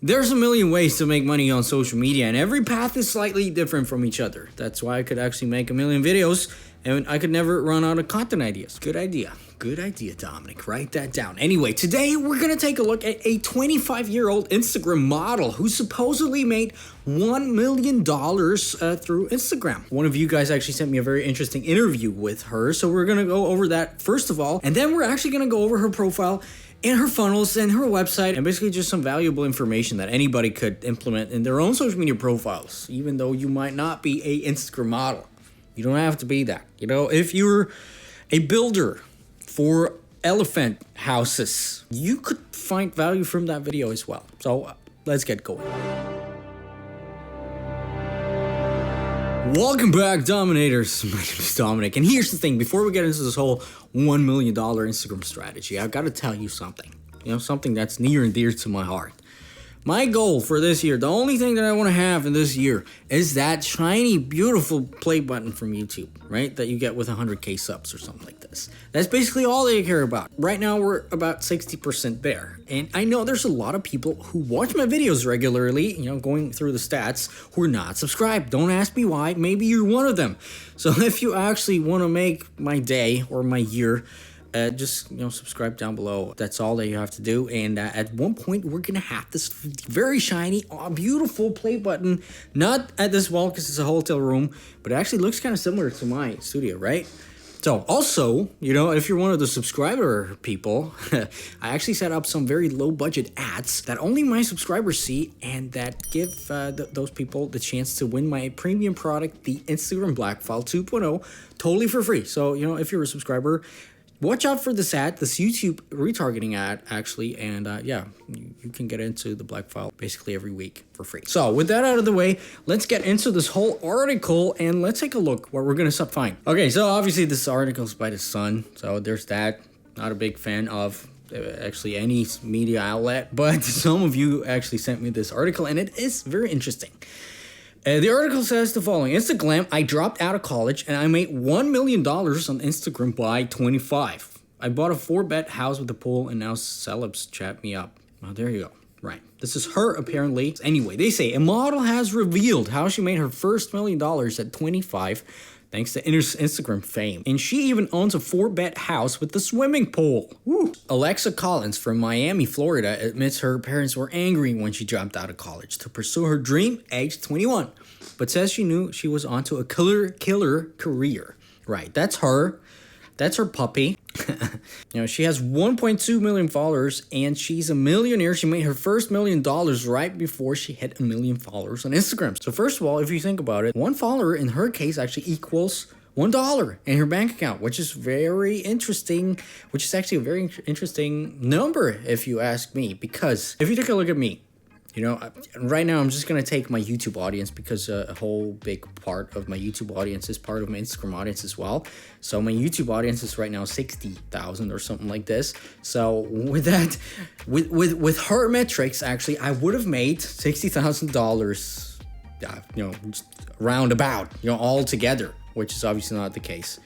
There's a million ways to make money on social media, and every path is slightly different from each other. That's why I could actually make a million videos, and I could never run out of content ideas. Good idea. Good idea, Dominic. Write that down. Anyway, today we're going to take a look at a 25-year-old Instagram model who supposedly made $1 million through Instagram. One of you guys actually sent me a very interesting interview with her, so we're going to go over that first of all, and then we're actually going to go over her profile and her funnels and her website, and basically just some valuable information that anybody could implement in their own social media profiles, even though you might not be a Instagram model. You don't have to be that. You know, if you're a builder for elephant houses, you could find value from that video as well. So let's get going. Welcome back, Dominators. My name is Dominic, and here's the thing. Before we get into this whole $1 million Instagram strategy, I've got to tell you something. You know, something that's near and dear to my heart. My goal for this year, the only thing that I want to have in this year is that shiny, beautiful play button from YouTube, right? That you get with 100K subs or something like this. That's basically all they care about. Right now, we're about 60% there. And I know there's a lot of people who watch my videos regularly, you know, going through the stats, who are not subscribed. Don't ask me why. Maybe you're one of them. So if you actually want to make my day or my year, just, you know, subscribe down below. That's all that you have to do. And at one point, we're going to have this very shiny, beautiful play button. Not at this wall because it's a hotel room, but it actually looks kind of similar to my studio, right? So also, you know, if you're one of the subscriber people, I actually set up some very low budget ads that only my subscribers see and that give those people the chance to win my premium product, the Instagram BlackFile 2.0, totally for free. So, you know, if you're a subscriber, watch out for this ad, this YouTube retargeting ad, actually, and yeah, you can get into the BlackFile basically every week for free. So with that out of the way, let's get into this whole article, and let's take a look what we're going to find. Okay, so obviously this article is by The Sun, so there's that. Not a big fan of actually any media outlet, but some of you actually sent me this article, and it is very interesting. The article says the following. Instagram, I dropped out of college and I made $1 million on Instagram by 25. I bought a 4-bed house with a pool and now celebs chat me up. Oh, there you go. Right. This is her, apparently. Anyway, they say a model has revealed how she made her first $1 million at 25 thanks to Instagram fame. And she even owns a 4-bed house with a swimming pool. Woo. Alexa Collins from Miami, Florida, admits her parents were angry when she dropped out of college to pursue her dream, age 21, but says she knew she was onto a killer career. Right, that's her. That's her puppy. You know, she has 1.2 million followers and she's a millionaire. She made her first $1 million right before she hit 1 million followers on Instagram. So first of all, if you think about it, one follower in her case actually equals $1 in her bank account, which is very interesting, which is actually a very interesting number if you ask me, because if you take a look at me, you know, right now I'm just going to take my YouTube audience because a whole big part of my YouTube audience is part of my Instagram audience as well. So my YouTube audience is right now 60,000 or something like this. So with that, with her metrics, actually, I would have made $60,000, you know, roundabout, you know, all together, which is obviously not the case.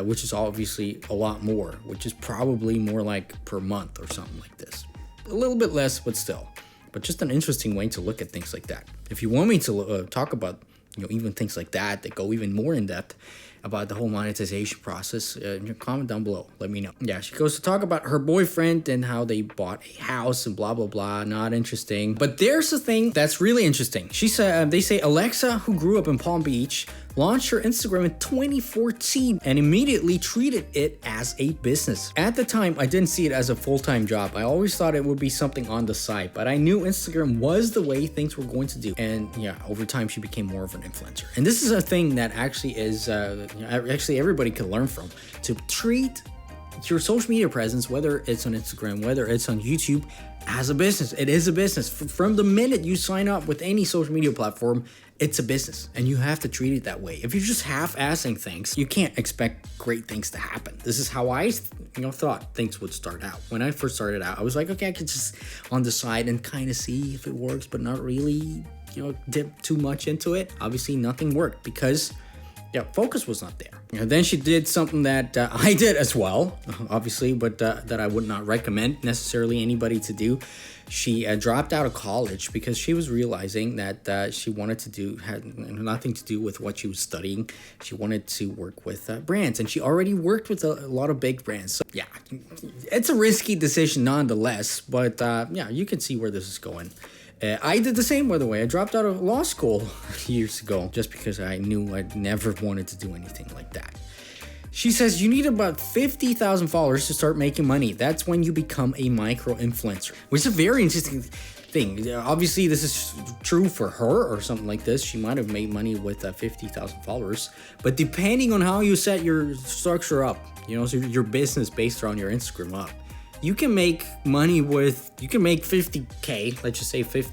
Which is obviously a lot more, which is probably more like per month or something like this. A little bit less, but still. But just an interesting way to look at things like that. If you want me to talk about, you know, even things like that go even more in depth about the whole monetization process, comment down below. Let me know. Yeah, she goes to talk about her boyfriend and how they bought a house and blah, blah, blah. Not interesting. But there's a thing that's really interesting. She said, they say Alexa, who grew up in Palm Beach, launched her Instagram in 2014 and immediately treated it as a business. At the time, I didn't see it as a full-time job. I always thought it would be something on the side, but I knew Instagram was the way things were going to do. And yeah, over time, she became more of an influencer. And this is a thing that actually is, actually everybody can learn from, to treat your social media presence, whether it's on Instagram, whether it's on YouTube, as a business. It is a business. From the minute you sign up with any social media platform, it's a business, and you have to treat it that way. If you're just half-assing things, you can't expect great things to happen. This is how I, thought things would start out. When I first started out, I was like, okay, I could just on the side and kind of see if it works, but not really, dip too much into it. Obviously, nothing worked because focus was not there. Then she did something that I did as well, obviously, but that I would not recommend necessarily anybody to do. She dropped out of college because she was realizing that she wanted to had nothing to do with what she was studying. She wanted to work with brands, and she already worked with a lot of big brands. So yeah, it's a risky decision nonetheless, but yeah, you can see where this is going. I did the same, by the way. I dropped out of law school years ago just because I knew I never wanted to do anything like that. She says you need about 50,000 followers to start making money. That's when you become a micro-influencer, which is a very interesting thing. Obviously, this is true for her or something like this. She might have made money with 50,000 followers. But depending on how you set your structure up, so your business based around your Instagram up, you can make money with, you can make 50K, let's just say 50,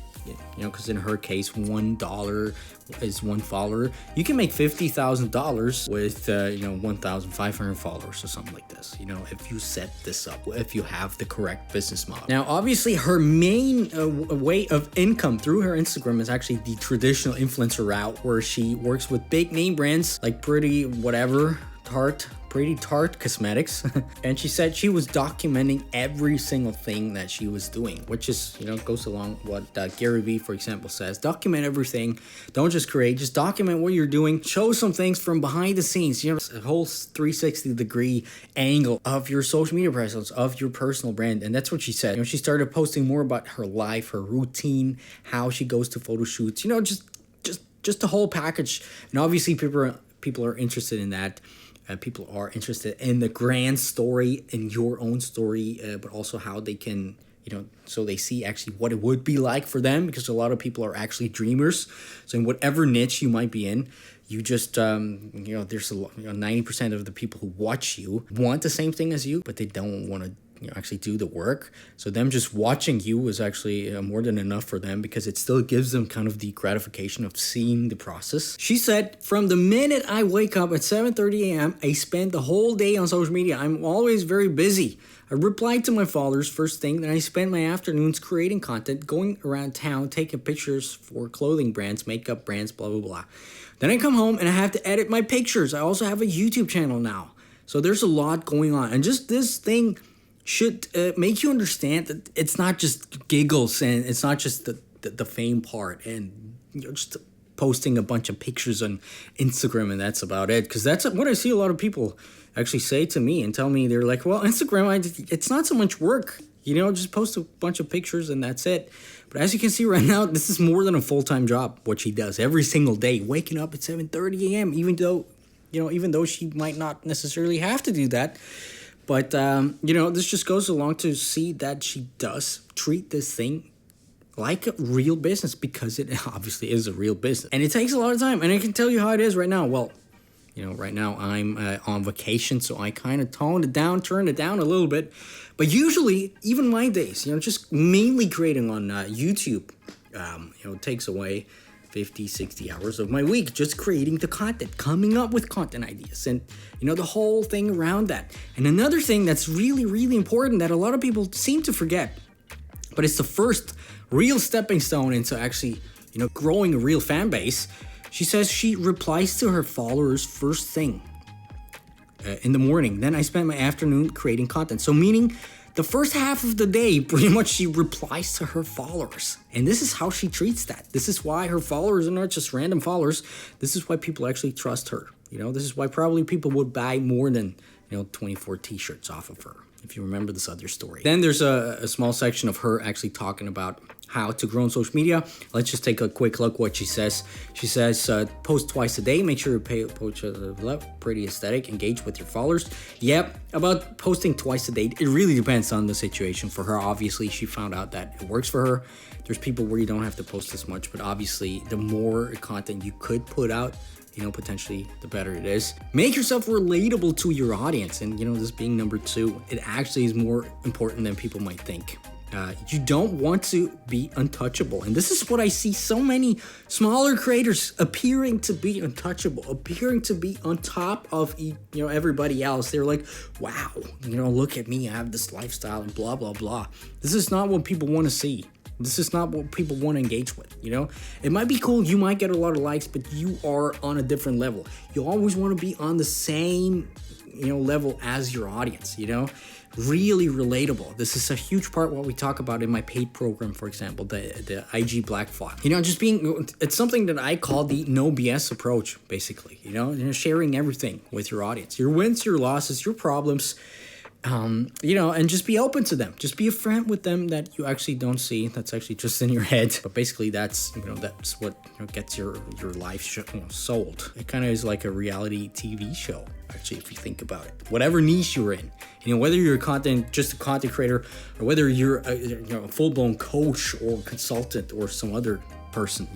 because in her case, $1 is one follower. You can make $50,000 with, 1,500 followers or something like this, if you set this up, if you have the correct business model. Now, obviously, her main way of income through her Instagram is actually the traditional influencer route, where she works with big name brands like Pretty Tart Cosmetics. And she said she was documenting every single thing that she was doing, which is, goes along what Gary Vee, for example, says. Document everything. Don't just create, just document what you're doing. Show some things from behind the scenes, a whole 360-degree angle of your social media presence, of your personal brand. And that's what she said. She started posting more about her life, her routine, how she goes to photo shoots, just the whole package. And obviously people are interested in that. People are interested in the grand story, in your own story, but also how they can, so they see actually what it would be like for them, because a lot of people are actually dreamers. So in whatever niche you might be in, you just, there's 90% of the people who watch you want the same thing as you, but they don't want to actually do the work. So them just watching you is actually more than enough for them, because it still gives them kind of the gratification of seeing the process. She said, from the minute I wake up at 7:30 a.m., I spend the whole day on social media. I'm always very busy. I reply to my followers first thing, then I spend my afternoons creating content, going around town, taking pictures for clothing brands, makeup brands, blah, blah, blah. Then I come home and I have to edit my pictures. I also have a YouTube channel now. So there's a lot going on. And just this thing should make you understand that it's not just giggles, and it's not just the fame part, and just posting a bunch of pictures on Instagram and that's about it. Because that's what I see a lot of people actually say to me and tell me. They're like, well, Instagram, it's not so much work, just post a bunch of pictures and that's it. But as you can see right now, this is more than a full-time job, what she does every single day, waking up at 7:30 a.m., even though she might not necessarily have to do that. But, this just goes along to see that she does treat this thing like a real business, because it obviously is a real business. And it takes a lot of time. And I can tell you how it is right now. Well, right now I'm on vacation, so I kind of turned it down a little bit. But usually, even my days, just mainly creating on YouTube, takes away 50, 60 hours of my week just creating the content, coming up with content ideas, and the whole thing around that. And another thing that's really, really important that a lot of people seem to forget, but it's the first real stepping stone into actually, growing a real fan base. She says she replies to her followers first thing in the morning. Then I spend my afternoon creating content. So meaning the first half of the day, pretty much she replies to her followers. And this is how she treats that. This is why her followers are not just random followers. This is why people actually trust her. This is why probably people would buy more than, 24 t-shirts off of her, if you remember this other story. Then there's a small section of her actually talking about how to grow on social media. Let's just take a quick look what she says. She says, post twice a day. Make sure you post pretty aesthetic. Engage with your followers. Yep, about posting twice a day. It really depends on the situation for her. Obviously, she found out that it works for her. There's people where you don't have to post as much, but obviously, the more content you could put out, potentially the better it is. Make yourself relatable to your audience. And, this being number 2, it actually is more important than people might think. You don't want to be untouchable. And this is what I see so many smaller creators appearing to be untouchable, appearing to be on top of, everybody else. They're like, wow, look at me, I have this lifestyle and blah, blah, blah. This is not what people want to see. This is not what people want to engage with, It might be cool, you might get a lot of likes, but you are on a different level. You always want to be on the same, level as your audience, really relatable. This is a huge part what we talk about in my paid program, for example, the IG BlackFile. Just being, it's something that I call the no BS approach, basically. Sharing everything with your audience, your wins, your losses, your problems, and just be open to them. Just be a friend with them that you actually don't see. That's actually just in your head. But basically, that's what gets your life sold. It kind of is like a reality TV show, actually, if you think about it. Whatever niche you're in, whether you're just a content creator, or whether you're a full-blown coach or consultant or some other person,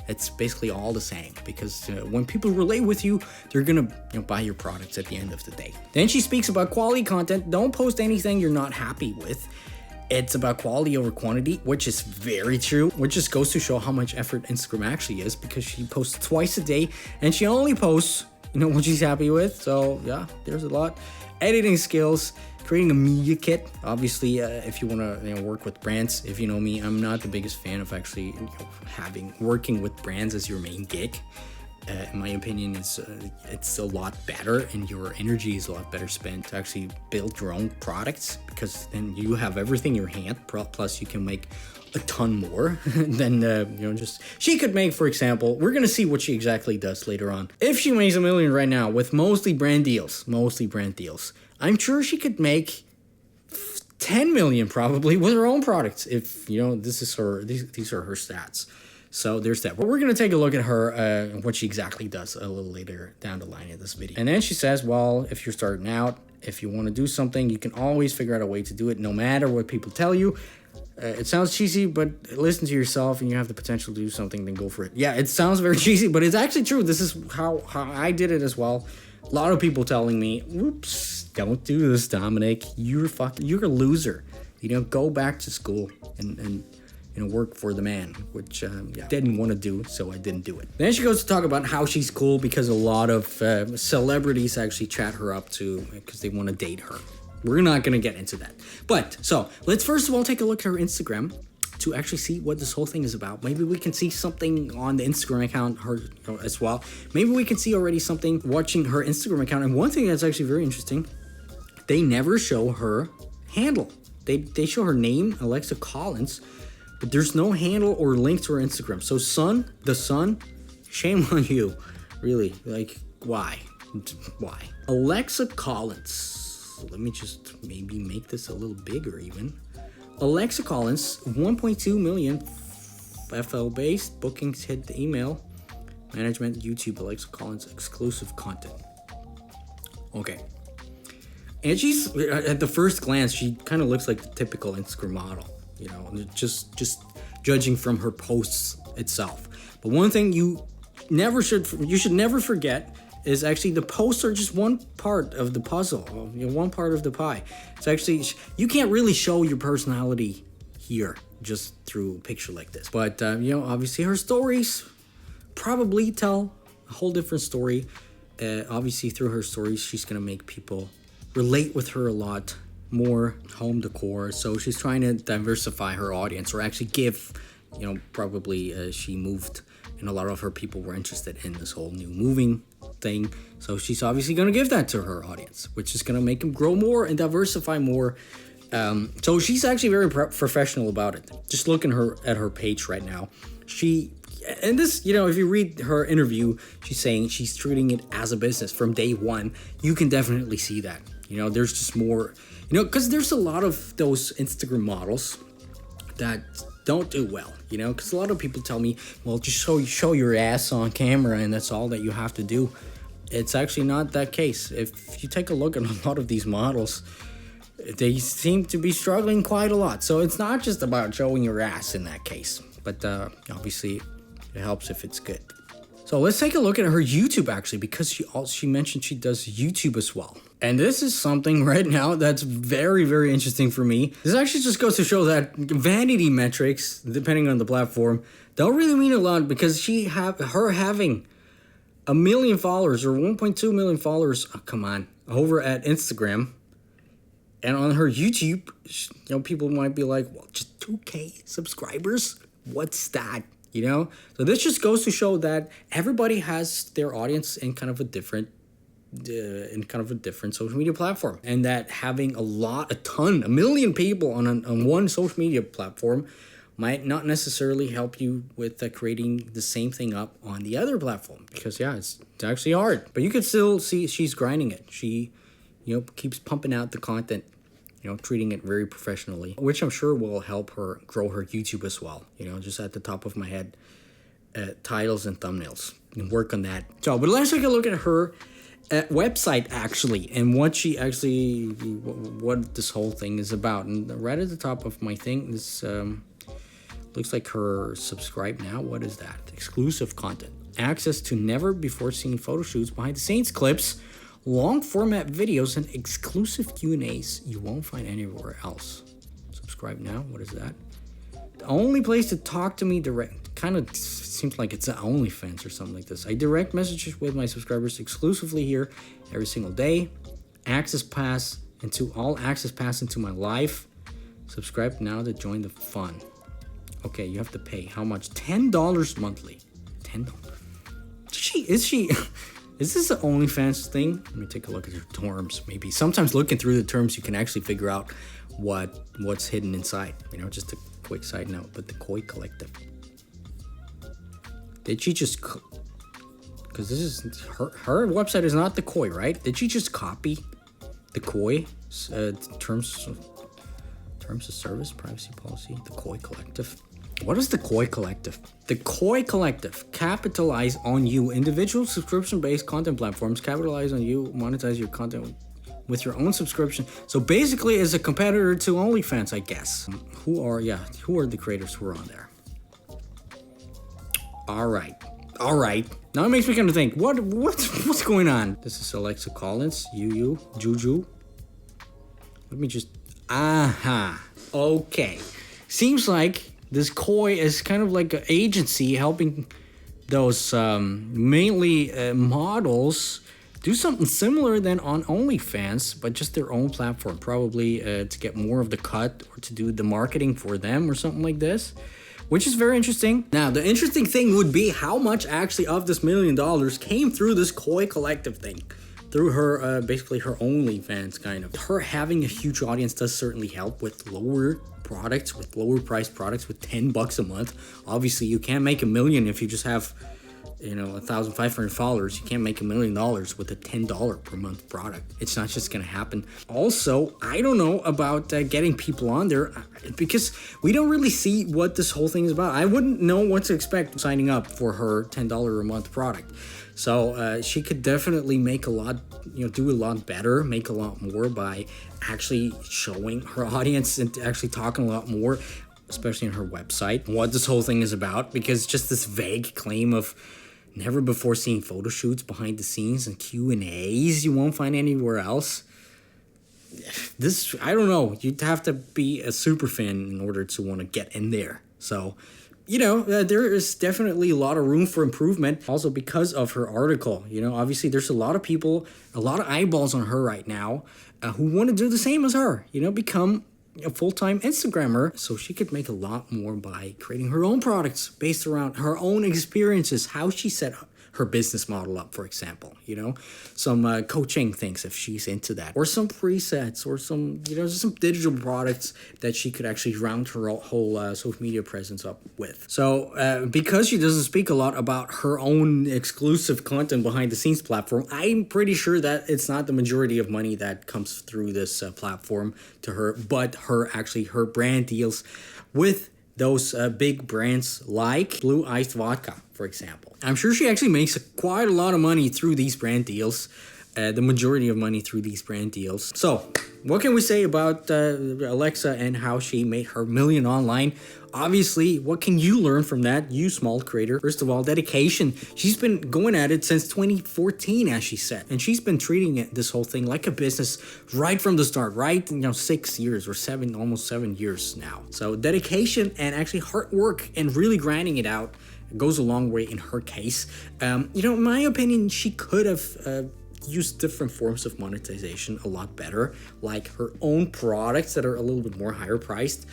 it's basically all the same, because when people relate with you, they're gonna buy your products at the end of the day. Then she speaks about quality content. Don't post anything you're not happy with. It's about quality over quantity, which is very true, which just goes to show how much effort Instagram actually is, because she posts twice a day and she only posts what she's happy with. So yeah, there's a lot. Editing skills, creating a media kit. Obviously, if you want to work with brands, if you know me, I'm not the biggest fan of actually working with brands as your main gig. In my opinion, it's a lot better, and your energy is a lot better spent to actually build your own products, because then you have everything in your hand. Plus, you can make a ton more than just she could make. For example, we're gonna see what she exactly does later on. If she makes $1 million right now with mostly brand deals, I'm sure she could make 10 million probably with her own products. If this is her, these are her stats. So there's that. But we're going to take a look at her, what she exactly does a little later down the line in this video. And then she says, well, if you're starting out, if you want to do something, you can always figure out a way to do it no matter what people tell you. It sounds cheesy, but listen to yourself, and you have the potential to do something, then go for it. Yeah, it sounds very cheesy, but it's actually true. This is how I did it as well. A lot of people telling me, oops, don't do this, Dominic. You're a loser. Go back to school and work for the man, which didn't want to do, so I didn't do it. Then she goes to talk about how she's cool because a lot of celebrities actually chat her up because they want to date her. We're not going to get into that. But, so, let's first of all take a look at her Instagram to actually see what this whole thing is about. Maybe we can see something on the Instagram account as well. Maybe we can see already something watching her Instagram account. And one thing that's actually very interesting, they never show her handle. They show her name, Alexa Collins, but there's no handle or link to her Instagram. So the Sun, shame on you. Really, why? Why? Alexa Collins. Let me just maybe make this a little bigger even. Alexa Collins, 1.2 million FL based bookings hit the email. Management, YouTube, Alexa Collins, exclusive content. Okay. And she's, at the first glance, she kind of looks like the typical Instagram model. Just judging from her posts itself. But one thing you should never forget is actually the posts are just one part of the puzzle, one part of the pie. It's actually, you can't really show your personality here just through a picture like this. But, obviously her stories probably tell a whole different story. Obviously through her stories, she's going to make people relate with her a lot more. Home decor, so she's trying to diversify her audience, or actually give, probably she moved and a lot of her people were interested in this whole new moving thing, so she's obviously going to give that to her audience, which is going to make them grow more and diversify more. So she's actually very professional about it. Just looking at her page right now, and this, if you read her interview, she's saying she's treating it as a business from day one. You can definitely see that. There's just more, because there's a lot of those Instagram models that don't do well, because a lot of people tell me, well, just show your ass on camera and that's all that you have to do. It's actually not that case. If you take a look at a lot of these models, they seem to be struggling quite a lot. So it's not just about showing your ass in that case, but obviously it helps if it's good. So let's take a look at her YouTube actually, because she mentioned she does YouTube as well. And this is something right now that's very, very interesting for me. This actually just goes to show that vanity metrics, depending on the platform, don't really mean a lot, because her having 1 million followers or 1.2 million followers, over at Instagram, and on her YouTube, people might be like, well, just 2K subscribers? What's that? So this just goes to show that everybody has their audience in kind of a different in kind of a different social media platform, and that having a million people on one social media platform might not necessarily help you with creating the same thing up on the other platform, because it's actually hard. But you can still see she's grinding it. She, keeps pumping out the content, treating it very professionally, which I'm sure will help her grow her YouTube as well. Just at the top of my head, titles and thumbnails, and work on that. So, but let's take a look at her website actually, and what this whole thing is about. And right at the top of my thing is looks like her subscribe now. What is that? Exclusive content, access to never before seen photo shoots, behind the scenes clips, long format videos, and exclusive Q&As you won't find anywhere else. Subscribe now. What is that? The only place to talk to me direct. Kind of seems like it's an OnlyFans or something like this. I direct messages with my subscribers exclusively here every single day. Access pass into my life. Subscribe now to join the fun. Okay, you have to pay. How much? $10 monthly. $10. Is this an OnlyFans thing? Let me take a look at your terms. Maybe sometimes looking through the terms, you can actually figure out what's hidden inside. Just a quick side note. But the Koi Collective. Did she just? Because this is her website is not the Koi, right? Did she just copy the Koi terms of service, privacy policy? The Koi Collective. What is the Koi Collective? The Koi Collective capitalize on you. Individual subscription-based content platforms capitalize on you, monetize your content with your own subscription. So basically, as a competitor to OnlyFans, I guess. Who are the creators who are on there? All right. Now it makes me kind of think, what's going on? This is Alexa Collins, Juju. Let me just. Okay. Seems like this Koi is kind of like an agency helping those mainly models do something similar than on OnlyFans, but just their own platform, probably to get more of the cut or to do the marketing for them or something like this, which is very interesting. Now, the interesting thing would be how much actually of this $1 million came through this Koi Collective thing. Through her, basically her OnlyFans kind of. Her having a huge audience does certainly help with lower priced products with $10 a month. Obviously, you can't make $1 million if you just have, 1,500 followers. You can't make $1 million with a $10 per month product. It's not just gonna happen. Also, I don't know about getting people on there because we don't really see what this whole thing is about. I wouldn't know what to expect signing up for her $10 a month product. So she could definitely make a lot, do a lot better, make a lot more by actually showing her audience and actually talking a lot more, especially on her website, what this whole thing is about. Because just this vague claim of never before seen photo shoots, behind the scenes, and Q&As you won't find anywhere else. This, I don't know. You'd have to be a super fan in order to want to get in there. So, there is definitely a lot of room for improvement. Also, because of her article, obviously there's a lot of people, a lot of eyeballs on her right now who want to do the same as her, become a full-time Instagrammer. So she could make a lot more by creating her own products based around her own experiences, how she set her business model up, for example, some coaching things if she's into that, or some presets, or some, some digital products that she could actually round her whole social media presence up with. So because she doesn't speak a lot about her own exclusive content behind the scenes platform, I'm pretty sure that it's not the majority of money that comes through this platform to her, but her brand deals with those big brands like Blue Iced Vodka, for example. I'm sure she actually makes quite a lot of money through these brand deals, the majority of money through these brand deals. So, what can we say about Alexa and how she made her $1 million online? Obviously, what can you learn from that, you small creator? First of all, dedication. She's been going at it since 2014, as she said. And she's been treating this whole thing like a business right from the start, right? 6 years or almost 7 years now. So dedication and actually hard work and really grinding it out goes a long way in her case. In my opinion, she could have use different forms of monetization a lot better, like her own products that are a little bit more higher priced,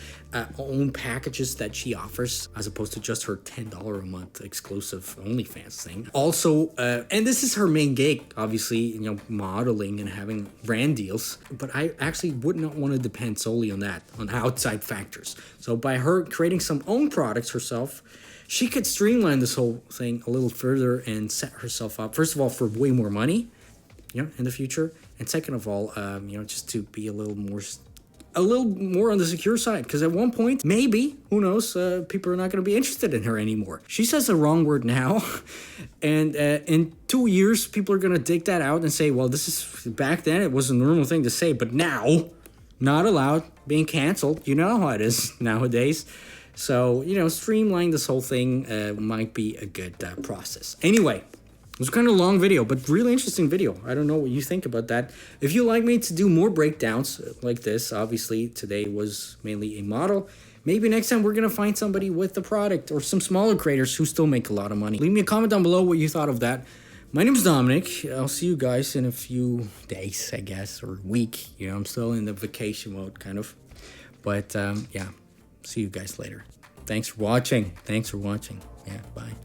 own packages that she offers, as opposed to just her $10 a month exclusive OnlyFans thing. Also, and this is her main gig, obviously, you know, modeling and having brand deals, but I actually would not want to depend solely on that, on outside factors. So by her creating some own products herself, she could streamline this whole thing a little further and set herself up, first of all, for way more money, you know, in the future, and second of all, you know, just to be a little more on the secure side, because at one point, maybe, who knows, people are not going to be interested in her anymore. She says the wrong word now, and in 2 years, people are going to dig that out and say, well, this is, back then, it was a normal thing to say, but now, not allowed, being canceled. You know how it is nowadays. So, you know, streamlining this whole thing might be a good process. Anyway, it was kind of a long video, but really interesting video. I don't know what you think about that. If you'd like me to do more breakdowns like this, obviously today was mainly a model. Maybe next time we're going to find somebody with the product or some smaller creators who still make a lot of money. Leave me a comment down below what you thought of that. My name is Dominic. I'll see you guys in a few days, I guess, or week. You know, I'm still in the vacation mode, kind of. But, yeah, see you guys later. Thanks for watching. Yeah, bye.